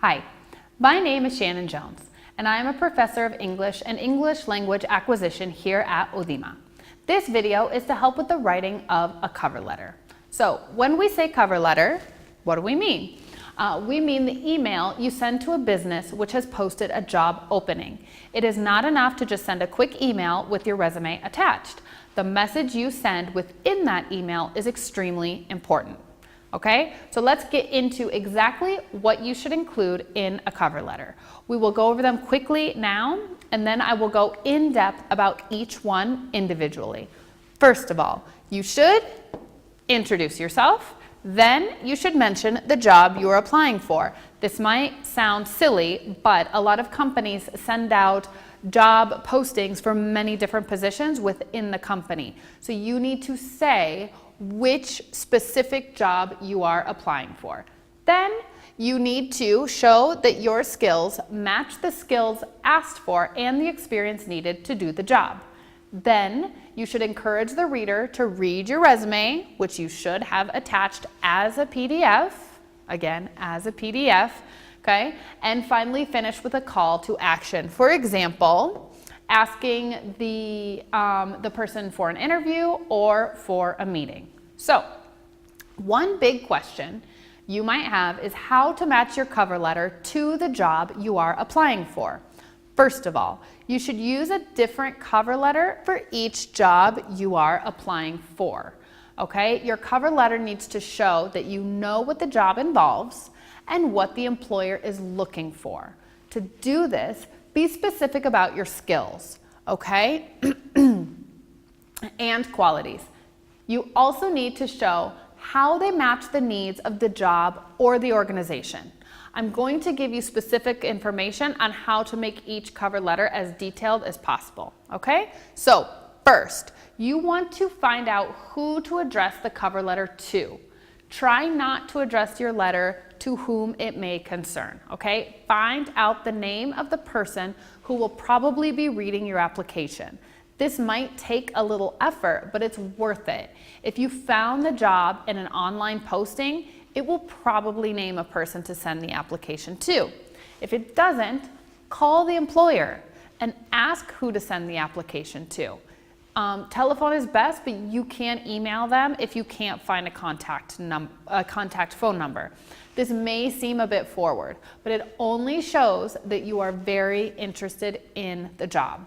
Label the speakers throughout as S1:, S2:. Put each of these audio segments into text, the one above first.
S1: Hi, my name is Shannon Jones, and I am a professor of English and English language acquisition here at Odima. This video is to help with the writing of a cover letter. So when we say cover letter, what do we mean? We mean the email you send to a business which has posted a job opening. It is not enough to just send a quick email with your resume attached. The message you send within that email is extremely important. Okay, so let's get into exactly what you should include in a cover letter. We will go over them quickly now, and then I will go in depth about each one individually. First of all, you should introduce yourself. Then you should mention the job you are applying for. This might sound silly, but a lot of companies send out job postings for many different positions within the company. So you need to say which specific job you are applying for. Then you need to show that your skills match the skills asked for and the experience needed to do the job. Then you should encourage the reader to read your resume, which you should have attached as a PDF, again, as a PDF, okay? And finally finish with a call to action. For example, asking the person for an interview or for a meeting. So, one big question you might have is how to match your cover letter to the job you are applying for. First of all, you should use a different cover letter for each job you are applying for. Okay? Your cover letter needs to show that you know what the job involves and what the employer is looking for. To do this, be specific about your skills, okay? And qualities. You also need to show how they match the needs of the job or the organization. I'm going to give you specific information on how to make each cover letter as detailed as possible, okay? So first, you want to find out who to address the cover letter to. Try not to address your letter to whom it may concern, okay? Find out the name of the person who will probably be reading your application. This might take a little effort, but it's worth it. If you found the job in an online posting, it will probably name a person to send the application to. If it doesn't, call the employer and ask who to send the application to. Telephone is best, but you can email them if you can't find a contact phone number. This may seem a bit forward, but it only shows that you are very interested in the job.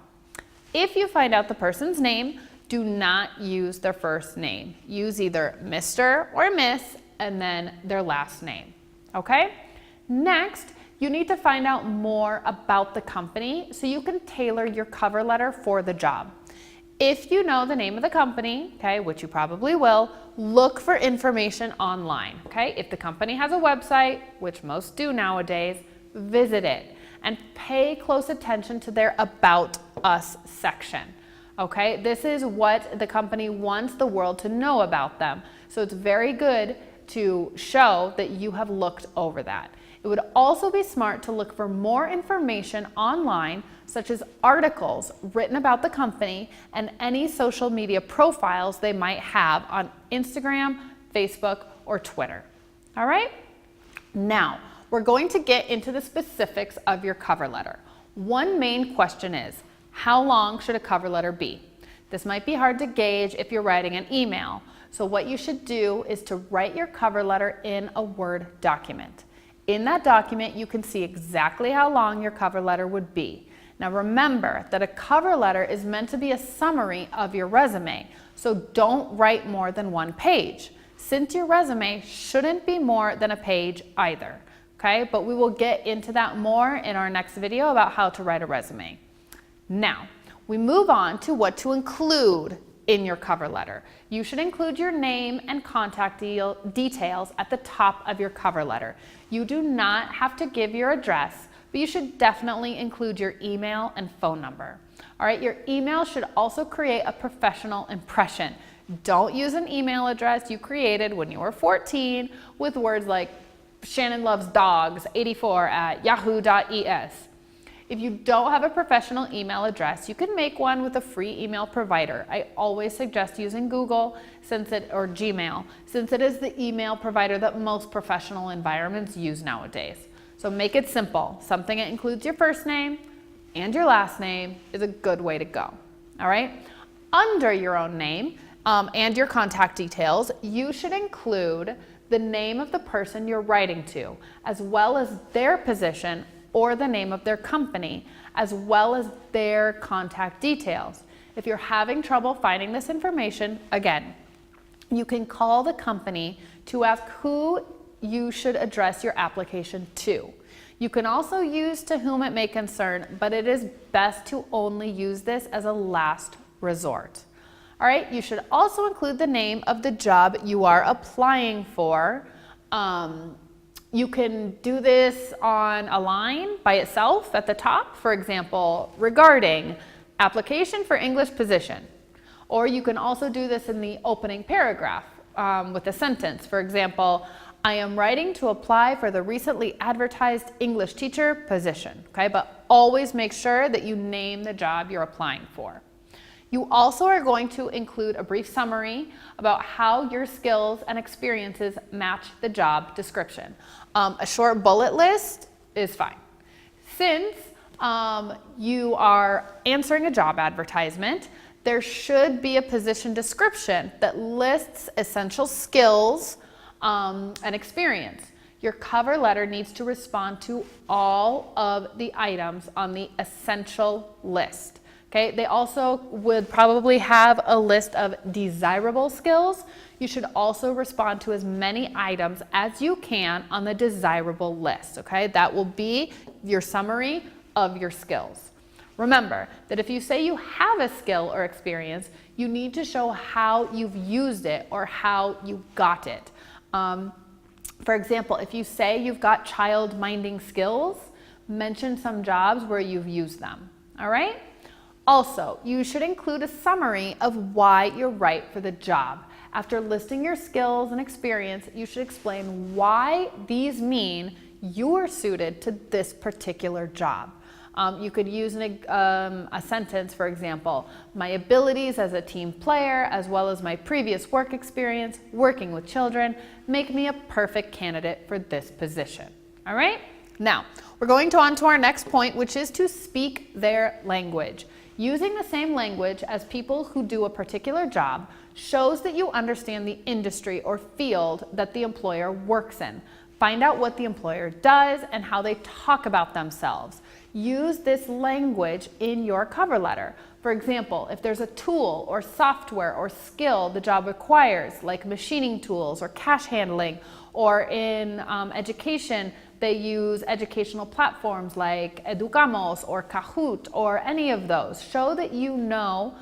S1: If you find out the person's name, do not use their first name. Use either Mr. or Miss and then their last name, okay? Next, you need to find out more about the company so you can tailor your cover letter for the job. If you know the name of the company, okay, which you probably will, look for information online, okay? If the company has a website, which most do nowadays, visit it and pay close attention to their About Us section, okay? This is what the company wants the world to know about them. So it's very good to show that you have looked over that. It would also be smart to look for more information online, such as articles written about the company and any social media profiles they might have on Instagram, Facebook, or Twitter. All right? Now, we're going to get into the specifics of your cover letter. One main question is, how long should a cover letter be? This might be hard to gauge if you're writing an email. So what you should do is to write your cover letter in a Word document. In that document, you can see exactly how long your cover letter would be. Now remember that a cover letter is meant to be a summary of your resume, so don't write more than one page, since your resume shouldn't be more than a page either, okay? But we will get into that more in our next video about how to write a resume. Now, we move on to what to include in your cover letter. You should include your name and contact details at the top of your cover letter. You do not have to give your address, but you should definitely include your email and phone number. All right, your email should also create a professional impression. Don't use an email address you created when you were 14 with words like Shannon loves dogs 84@yahoo.es. If you don't have a professional email address, you can make one with a free email provider. I always suggest using Google or Gmail, since it is the email provider that most professional environments use nowadays. So So make it simple. Something that includes your first name and your last name is a good way to go. All right? Under your own name and your contact details, you should include the name of the person you're writing to, as well as their position or the name of their company, as well as their contact details. If you're having trouble finding this information, again, you can call the company to ask who you should address your application to. You can also use to whom it may concern, but it is best to only use this as a last resort. All right, you should also include the name of the job you are applying for. You can do this on a line by itself at the top, for example, regarding application for English position. Or you can also do this in the opening paragraph with a sentence. For example, I am writing to apply for the recently advertised English teacher position. Okay, but always make sure that you name the job you're applying for. You also are going to include a brief summary about how your skills and experiences match the job description. A short bullet list is fine. Since you are answering a job advertisement, there should be a position description that lists essential skills and experience. Your cover letter needs to respond to all of the items on the essential list. Okay, they also would probably have a list of desirable skills. You should also respond to as many items as you can on the desirable list. Okay, that will be your summary of your skills. Remember that if you say you have a skill or experience, you need to show how you've used it or how you got it. For example, if you say you've got child-minding skills, mention some jobs where you've used them. All right? Also, you should include a summary of why you're right for the job. After listing your skills and experience, you should explain why these mean you're suited to this particular job. You could use a sentence, for example, my abilities as a team player, as well as my previous work experience working with children, make me a perfect candidate for this position. All right? Now, we're going on to our next point, which is to speak their language. Using the same language as people who do a particular job shows that you understand the industry or field that the employer works in. Find out what the employer does and how they talk about themselves. Use this language in your cover letter. For example, if there's a tool or software or skill the job requires, like machining tools or cash handling, or in education, they use educational platforms like Educamos or Kahoot or any of those. Show that you know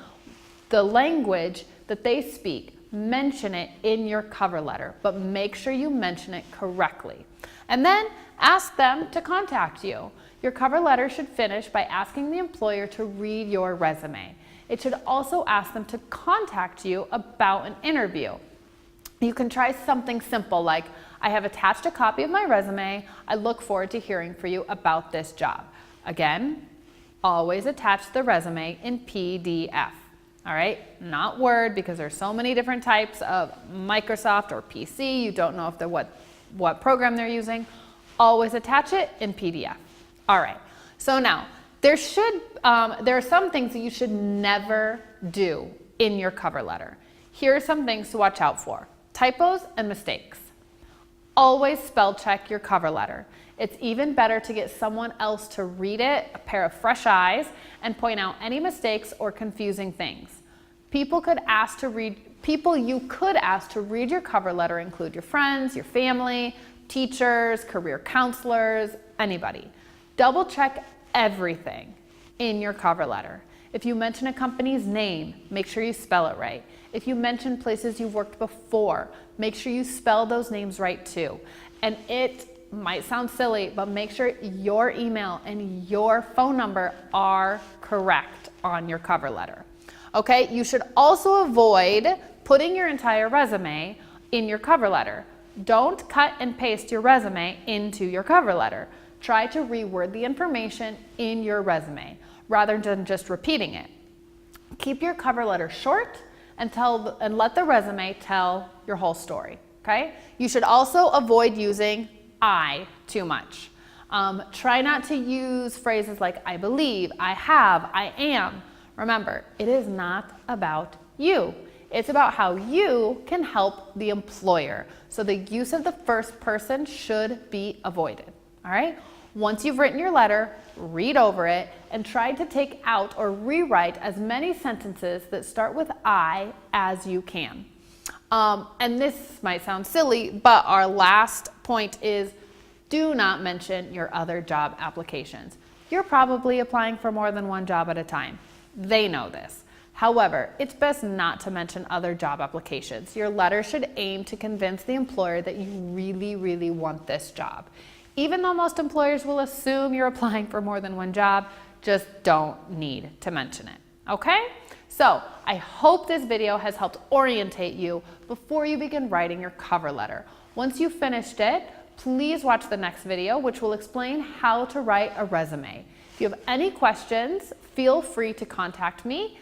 S1: the language that they speak. Mention it in your cover letter, but make sure you mention it correctly. And then ask them to contact you. Your cover letter should finish by asking the employer to read your resume. It should also ask them to contact you about an interview. You can try something simple like, I have attached a copy of my resume. I look forward to hearing from you about this job. Again, always attach the resume in PDF. All right, not Word, because there's so many different types of Microsoft or PC. You don't know if they're what program they're using. Always attach it in PDF. All right, so now there are some things that you should never do in your cover letter. Here are some things to watch out for: typos and mistakes. Always spell check your cover letter. It's even better to get someone else to read it, a pair of fresh eyes, and point out any mistakes or confusing things. People you could ask to read your cover letter include your friends, your family, teachers, career counselors, anybody. Double check everything in your cover letter. If you mention a company's name, make sure you spell it right. If you mention places you've worked before, make sure you spell those names right too. And it might sound silly, but make sure your email and your phone number are correct on your cover letter. Okay, you should also avoid putting your entire resume in your cover letter. Don't cut and paste your resume into your cover letter. Try to reword the information in your resume rather than just repeating it. Keep your cover letter short and let the resume tell your whole story, okay? You should also avoid using I too much. Try not to use phrases like I believe, I have, I am. Remember, it is not about you. It's about how you can help the employer. So the use of the first person should be avoided, all right? Once you've written your letter, read over it and try to take out or rewrite as many sentences that start with I as you can. And this might sound silly, but our last point is do not mention your other job applications. You're probably applying for more than one job at a time. They know this. However, it's best not to mention other job applications. Your letter should aim to convince the employer that you really, really want this job. Even though most employers will assume you're applying for more than one job, just don't need to mention it, okay? So I hope this video has helped orientate you before you begin writing your cover letter. Once you've finished it, please watch the next video, which will explain how to write a resume. If you have any questions, feel free to contact me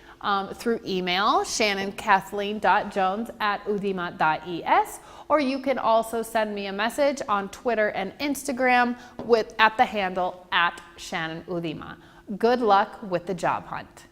S1: through email, shannonkathleen.jones@udima.es, or you can also send me a message on Twitter and Instagram at the handle @ShannonUdima. Good luck with the job hunt.